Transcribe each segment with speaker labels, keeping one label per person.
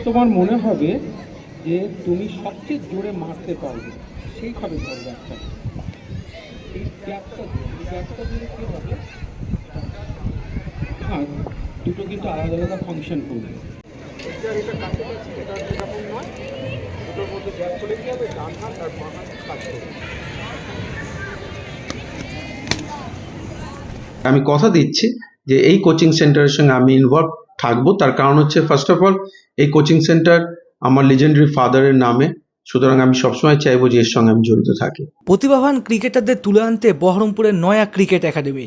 Speaker 1: তোমার মনে হবে যে তুমি সবচেয়ে জোরে মারতে পারবে, সেইভাবে ধরবে একটা। এই গ্যাপটা দিলে কী হবে, হ্যাঁ, দুটো কিন্তু আলাদা আলাদা ফাংশন করবে। এটা কাছাকাছি, এটা এরকম নয়, দুটোর মধ্যে গ্যাপ চলে গিয়ে হবে, ডান হাত আর বাঁ হাত কাজ করবে।
Speaker 2: আমি কথা দিচ্ছি যে এই কোচিং সেন্টারের সঙ্গে আমি ইনভলভ থাকবো। তার কারণ হচ্ছে, ফার্স্ট অফ অল, এই কোচিং সেন্টার আমার লিজেন্ডারি ফাদারের নামে, সুতরাং আমি সবসময় চাইবো যে এর সঙ্গে আমি জড়িত থাকি।
Speaker 3: প্রতিভাবান ক্রিকেটারদের তুলে আনতে বহরমপুরের নয়া ক্রিকেট একাডেমি।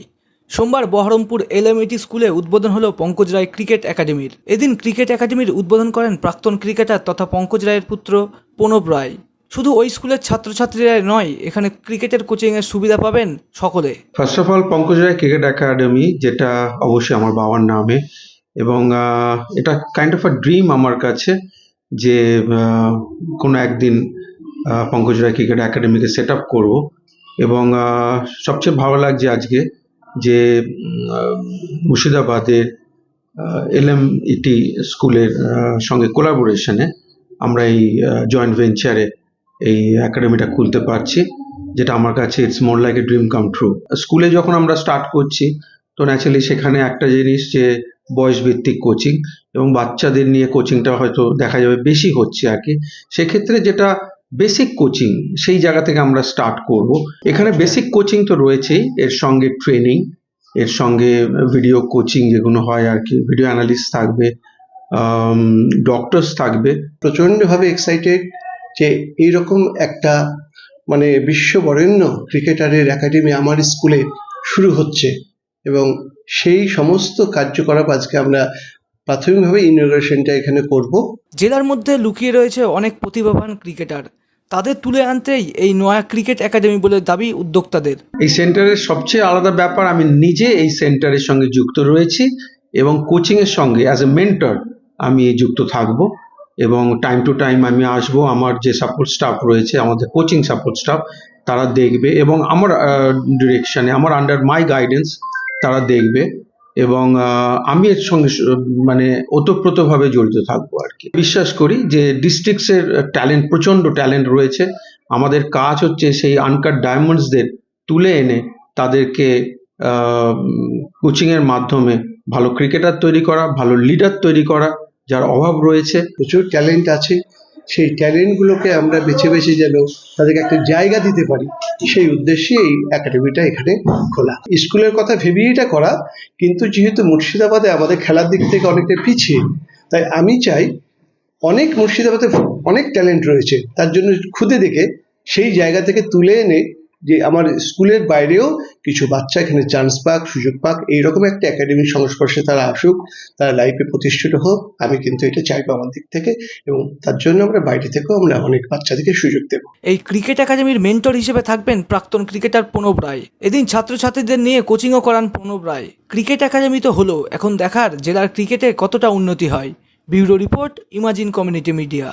Speaker 3: সোমবার বহরমপুর এলএমইটি স্কুলে উদ্বোধন হলো পঙ্কজ রায় ক্রিকেট একাডেমির। এদিন ক্রিকেট একাডেমির উদ্বোধন করেন প্রাক্তন ক্রিকেটার তথা পঙ্কজ রায়ের পুত্র প্রণব রায়। শুধু ওই স্কুলের ছাত্রছাত্রীরাই নয়, এখানে ক্রিকেটের কোচিংয়ের সুবিধা পাবেন সকলে।
Speaker 2: First of all, Pankaj Roy cricket academy, যেটা অবশ্যই আমার বাবার নামে, এবং এটা কাইন্ড অফ আ ড্রিম আমার কাছে যে কোনো একদিন Pankaj Roy cricket একাডেমিকে set up করবো। এবং সবচেয়ে ভালো লাগছে আজকে যে মুর্শিদাবাদের এলএমইটি স্কুলের সঙ্গে কোলাবোরেশনে আমরা এই জয়েন্ট ভেঞ্চারে এই একাডেমিটা খুলতে পারছি, যেটা আমার কাছে it's more like a dream come true. স্কুলে যখন আমরা স্টার্ট করছি, তো ন্যাচারালি সেখানে একটা জিনিস যে বয়সভিত্তিক কোচিং, এবং বাচ্চাদের নিয়ে কোচিংটা হয়তো দেখা যাবে বেশি হচ্ছে আর কি। সেক্ষেত্রে যেটা বেসিক কোচিং, সেই জায়গা থেকে আমরা স্টার্ট করব। এখানে বেসিক কোচিং তো রয়েছেই, এর সঙ্গে ট্রেনিং, এর সঙ্গে ভিডিও কোচিং যেগুলো হয় আর কি, ভিডিও অ্যানালিস্ট থাকবে, ডক্টরস থাকবে।
Speaker 4: প্রচণ্ডভাবে এক্সাইটেড যে এইরকম একটা মানে বিশ্ববরেণ্য ক্রিকেটারের একাডেমি আমার স্কুলে শুরু হচ্ছে, এবং সেই সমস্ত কার্যকলাপ আজকে আমরা প্রাথমিকভাবে ইনঅগ্রেশনটা এখানে করব।
Speaker 3: জেলার মধ্যে লুকিয়ে রয়েছে অনেক প্রতিভাবান ক্রিকেটার, তাদের তুলে আনতেই এই নয়া ক্রিকেট একাডেমি বলে দাবি উদ্যোক্তাদের।
Speaker 2: এই সেন্টারের সবচেয়ে আলাদা ব্যাপার, আমি নিজে এই সেন্টারের সঙ্গে যুক্ত রয়েছি এবং কোচিংয়ের সঙ্গে অ্যাজ এ মেন্টর আমি যুক্ত থাকব, এবং টাইম টু টাইম আমি আসব। আমার যে সাপোর্ট স্টাফ রয়েছে, আমাদের কোচিং সাপোর্ট স্টাফ, তারা দেখবে, এবং আমার ডিরেকশনে, আমার আন্ডার মাই গাইডেন্স তারা দেখবে, এবং আমি এর সঙ্গে মানে ওতপ্রোতভাবে জড়িত থাকবো আর কি। বিশ্বাস করি যে ডিস্ট্রিক্টসের ট্যালেন্ট, প্রচণ্ড ট্যালেন্ট রয়েছে। আমাদের কাজ হচ্ছে সেই আনকাট ডায়মন্ডসদের তুলে এনে তাদেরকে কোচিংয়ের মাধ্যমে ভালো ক্রিকেটার তৈরি করা, ভালো লিডার তৈরি করা, যার অভাব রয়েছে।
Speaker 4: প্রচুর ট্যালেন্ট আছে, সেই ট্যালেন্টগুলোকে আমরা বেছে বেছে যেন তাদেরকে একটা জায়গা দিতে পারি, সেই উদ্দেশ্যে এই একাডেমিটা এখানে খোলা। স্কুলের কথা ভেবেই এটা করা, কিন্তু যেহেতু মুর্শিদাবাদে আমাদের খেলার দিক থেকে অনেকটা পিছিয়ে, তাই আমি চাই অনেক মুর্শিদাবাদে অনেক ট্যালেন্ট রয়েছে, তার জন্য খুদে দেখে সেই জায়গা থেকে তুলে এনে যে আমার স্কুলের বাইরেও কিছু বাচ্চা এখানে চান্স পাক, সুযোগ পাক, এইরকম একটা একাডেমির সংস্পর্শে তারা আসুক, তারা লাইফে প্রতিষ্ঠিত হোক। আমি কিন্তু এটা চাইবো আমার দিক থেকে, এবং তার জন্য আমরা বাইরে থেকেও আমরা অনেক বাচ্চাদেরকে সুযোগ দেব।
Speaker 3: এই ক্রিকেট একাডেমির মেন্টর হিসেবে থাকবেন প্রাক্তন ক্রিকেটার প্রণব রায়। এদিন ছাত্রছাত্রীদের নিয়ে কোচিংও করান প্রণব রায়। ক্রিকেট একাডেমি তো হলো, এখন দেখার জেলার ক্রিকেটে কতটা উন্নতি হয়। Bureau report, imagine community media.